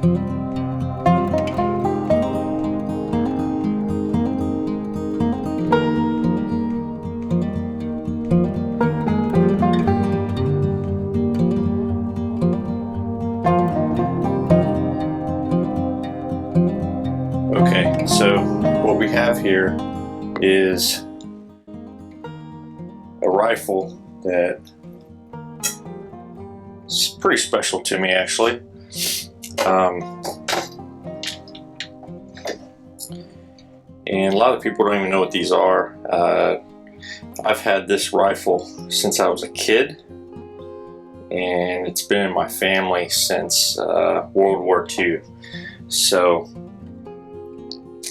Okay, so what we have here is a rifle that is pretty special to me, actually. And a lot of people don't even know what these are. I've had this rifle since I was a kid, and it's been in my family since World War II. So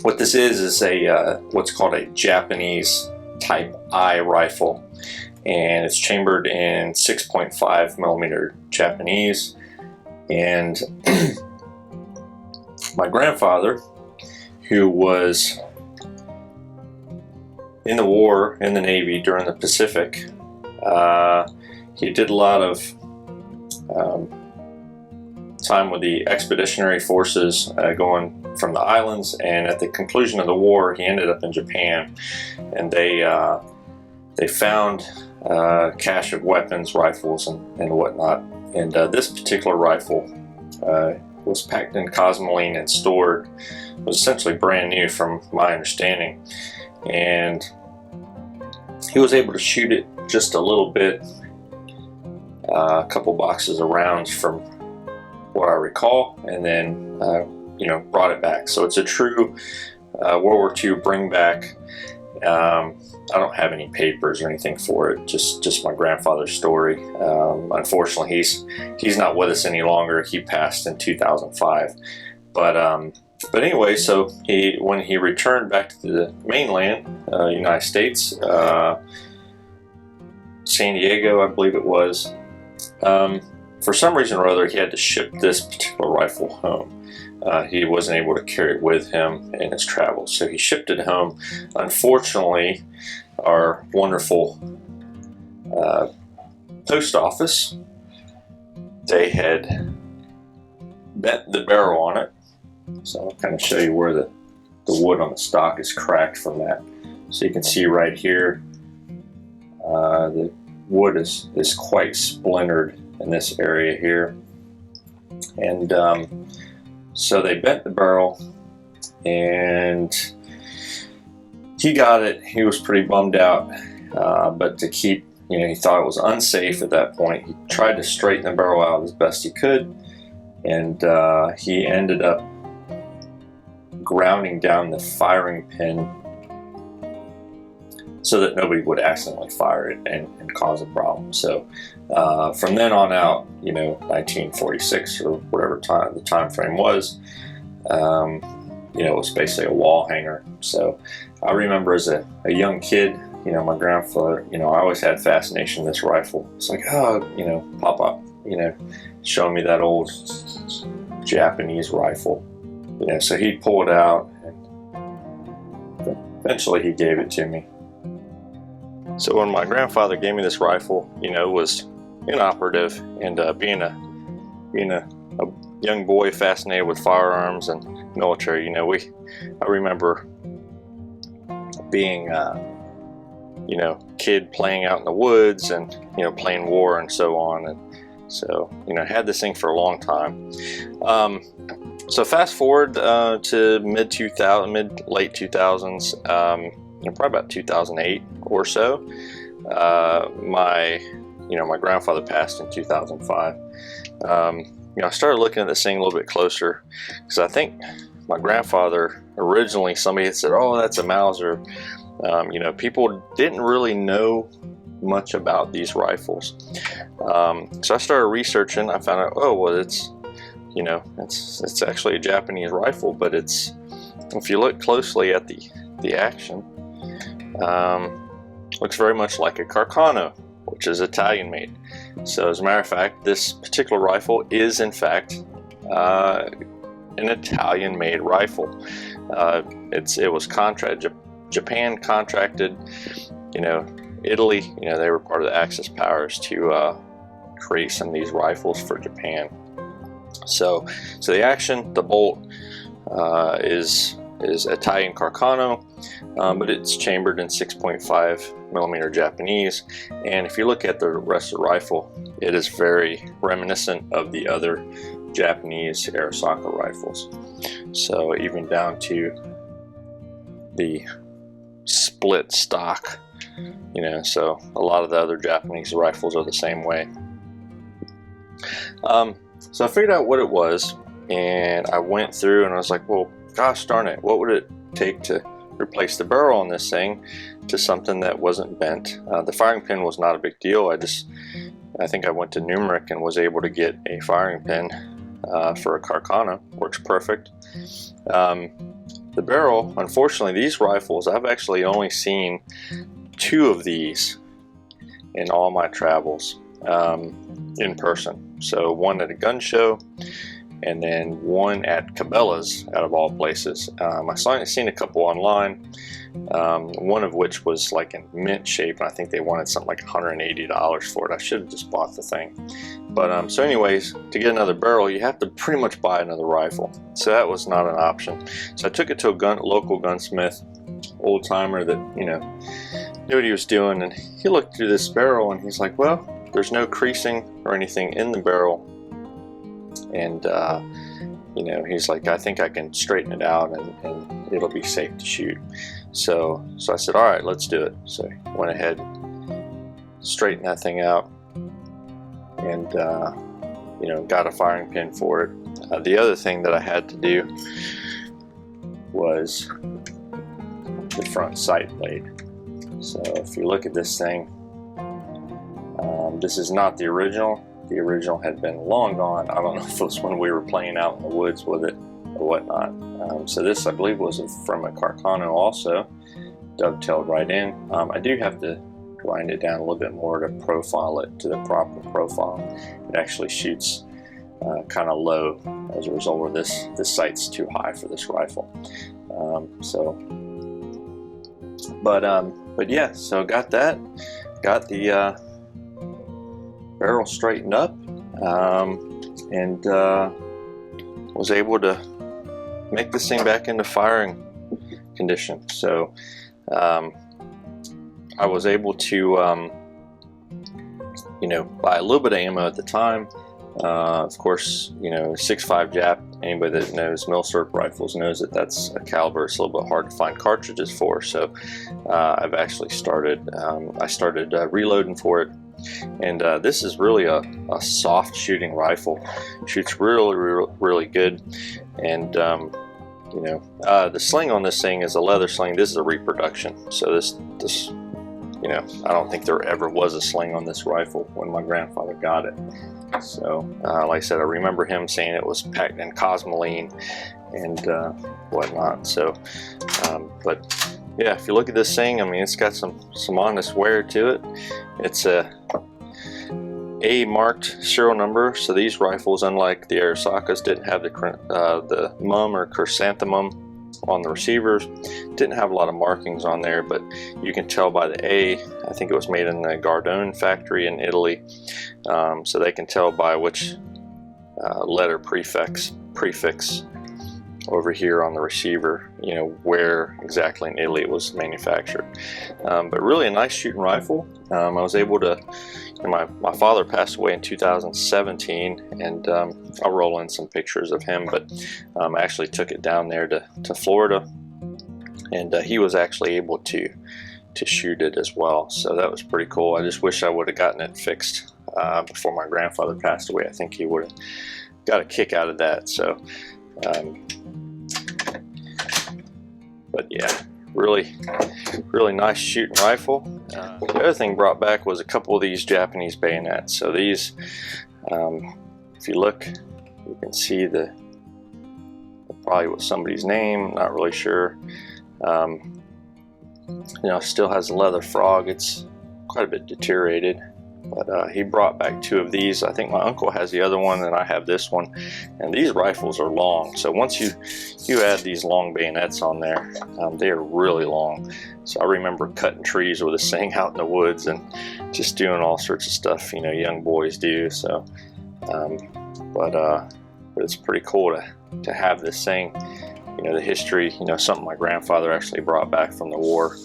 what this is a what's called a Japanese type I rifle, and it's chambered in 6.5 millimeter Japanese. And my grandfather, who was in the war in the Navy during the Pacific, he did a lot of time with the expeditionary forces going from the islands, and at the conclusion of the war he ended up in Japan, and they found a cache of weapons, rifles, and whatnot. And this particular rifle was packed in cosmoline and stored. It was essentially brand new from my understanding, and he was able to shoot it just a little bit, a couple boxes of rounds from what I recall, and then brought it back. So it's a true World War II Bringback. I don't have any papers or anything for it, just my grandfather's story. Unfortunately, he's not with us any longer. He passed in 2005. But anyway, so when he returned back to the mainland, United States, San Diego, I believe it was, for some reason or other, he had to ship this particular rifle home. He wasn't able to carry it with him in his travels, so he shipped it home. Unfortunately, our wonderful post office, they had bent the barrel on it. So I'll kind of show you where the wood on the stock is cracked from that. So you can see right here, the wood is quite splintered in this area here. And so they bent the barrel, and he got it. He was pretty bummed out, but to keep, he thought it was unsafe at that point. He tried to straighten the barrel out as best he could, and he ended up grounding down the firing pin so that nobody would accidentally fire it and cause a problem. So from then on out, 1946 or whatever the time frame was, it was basically a wall hanger. So I remember as a young kid, my grandfather, I always had fascination with this rifle. It's like, Pop, showing me that old Japanese rifle. So he'd pull it out, and eventually he gave it to me. So when my grandfather gave me this rifle, was inoperative, and being a young boy fascinated with firearms and military, I remember being kid playing out in the woods and playing war and so on, and so had this thing for a long time. So fast forward to late 2000s, probably about 2008 or so. My grandfather passed in 2005. I started looking at this thing a little bit closer, because I think my grandfather originally, somebody had said, "Oh, that's a Mauser." People didn't really know much about these rifles. So I started researching. I found out, oh well, it's actually a Japanese rifle, but if you look closely at the action, looks very much like a Carcano, which is Italian made. So as a matter of fact, this particular rifle is in fact an Italian made rifle. It was Japan contracted, Italy, they were part of the Axis powers to create some of these rifles for Japan. So the action, the bolt is Italian Carcano, but it's chambered in 6.5 millimeter Japanese. And if you look at the rest of the rifle, it is very reminiscent of the other Japanese Arisaka rifles. So even down to the split stock, you know, so a lot of the other Japanese rifles are the same way. So I figured out what it was, and I went through and I was like, well, gosh darn it, what would it take to replace the barrel on this thing to something that wasn't bent? The firing pin was not a big deal. I think I went to Numeric and was able to get a firing pin for a Carcano. Works perfect. The barrel, unfortunately, these rifles, I've actually only seen 2 of these in all my travels in person. So one at a gun show, and then one at Cabela's, out of all places. I've seen a couple online, one of which was like in mint shape, and I think they wanted something like $180 for it. I should have just bought the thing. But so anyways, to get another barrel, you have to pretty much buy another rifle. So that was not an option. So I took it to a local gunsmith, old timer that, you know, knew what he was doing, and he looked through this barrel and he's like, well, there's no creasing or anything in the barrel, and you know, he's like, I think I can straighten it out and it'll be safe to shoot. So I said, all right, let's do it. So I went ahead, straightened that thing out, and you know, got a firing pin for it. The other thing that I had to do was the front sight blade. So if you look at this thing, this is not the original. The original had been long gone. I don't know if it was when we were playing out in the woods with it or whatnot. So this, I believe, was from a Carcano also, dovetailed right in. I do have to grind it down a little bit more to profile it to the proper profile. It actually shoots kind of low as a result of this. This sight's too high for this rifle. But yeah, so got that. Got the barrel straightened up, and was able to make this thing back into firing condition. So I was able to you know, buy a little bit of ammo at the time. Of course, you know, 6.5 Jap, anybody that knows Milsurp rifles knows that that's a caliber it's a little bit hard to find cartridges for. So I've actually started, I started reloading for it. And this is really a soft shooting rifle. Shoots really good. And you know, the sling on this thing is a leather sling. This is a reproduction. So this you know, I don't think there ever was a sling on this rifle when my grandfather got it. So like I said, I remember him saying it was packed in cosmoline and whatnot. So but yeah, if you look at this thing, I mean, it's got some honest wear to it. It's a marked serial number, so these rifles, unlike the Arisakas, didn't have the mum or chrysanthemum on the receivers. Didn't have a lot of markings on there, but you can tell by the A. I think it was made in the Gardone factory in Italy, so they can tell by which letter prefix over here on the receiver, you know, where exactly in Italy it was manufactured. But really a nice shooting rifle. I was able to, my father passed away in 2017, and I'll roll in some pictures of him, but I actually took it down there to Florida, and he was actually able to shoot it as well. So that was pretty cool. I just wish I would have gotten it fixed before my grandfather passed away. I think he would have got a kick out of that. So but yeah, really nice shooting rifle. The other thing brought back was a couple of these Japanese bayonets. So these, if you look, you can see probably was somebody's name, not really sure. You know, still has a leather frog. It's quite a bit deteriorated, but he brought back 2 of these. I think my uncle has the other one, and I have this one. And these rifles are long, so once you add these long bayonets on there, they are really long. So I remember cutting trees with this thing out in the woods and just doing all sorts of stuff, you know, young boys do. So but but it's pretty cool to have this thing. You know, the history, you know, something my grandfather actually brought back from the war,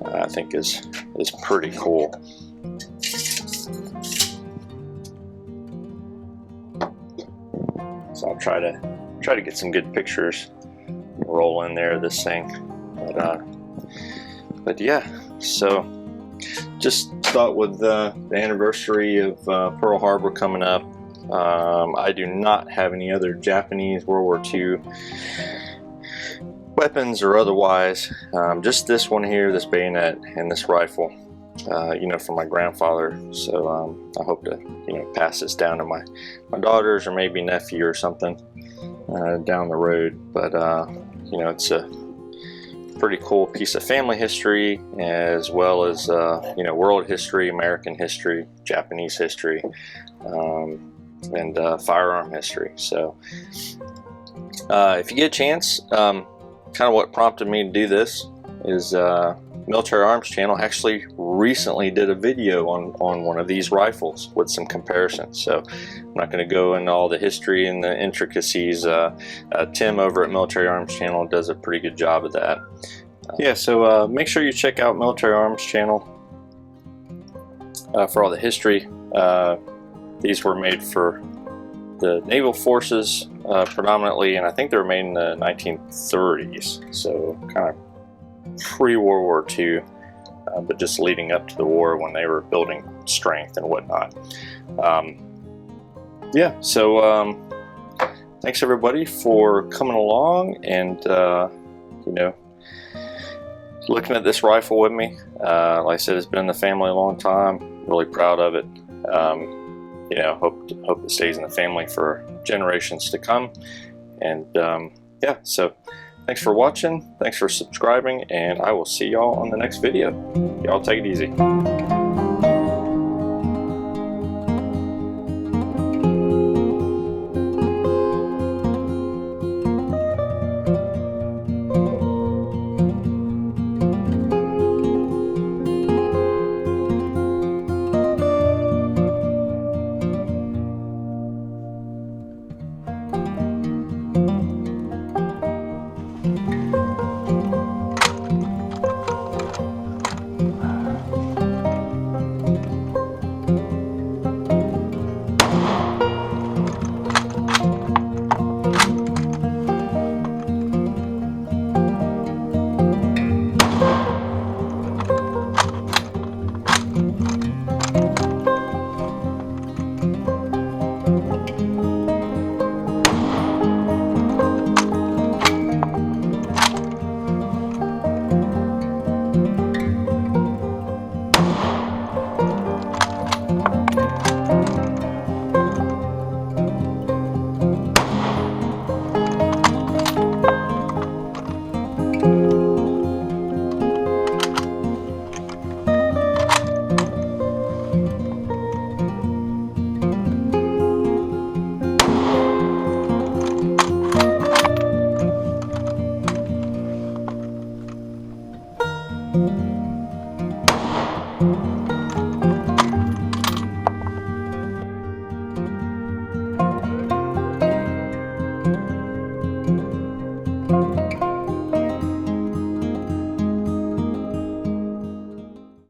I think is pretty cool. So I'll try to get some good pictures roll in there of this thing. But yeah, so just thought with the anniversary of Pearl Harbor coming up, I do not have any other Japanese World War II weapons or otherwise. Just this one here, this bayonet and this rifle, you know, from my grandfather. So I hope to, you know, pass this down to my daughters or maybe nephew or something down the road. But you know, it's a pretty cool piece of family history, as well as you know, world history, American history, Japanese history, and firearm history. So if you get a chance, kind of what prompted me to do this is Military Arms Channel actually recently did a video on one of these rifles with some comparisons. So I'm not going to go into all the history and the intricacies. Tim over at Military Arms Channel does a pretty good job of that. Yeah, so make sure you check out Military Arms Channel for all the history. These were made for the naval forces predominantly, and I think they were made in the 1930s, so kind of pre-World War II, but just leading up to the war when they were building strength and whatnot. Yeah, so thanks everybody for coming along and you know, looking at this rifle with me. Like I said, it's been in the family a long time. Really proud of it. You know, hope it stays in the family for generations to come. And yeah, so thanks for watching, thanks for subscribing, and I will see y'all on the next video. Y'all take it easy.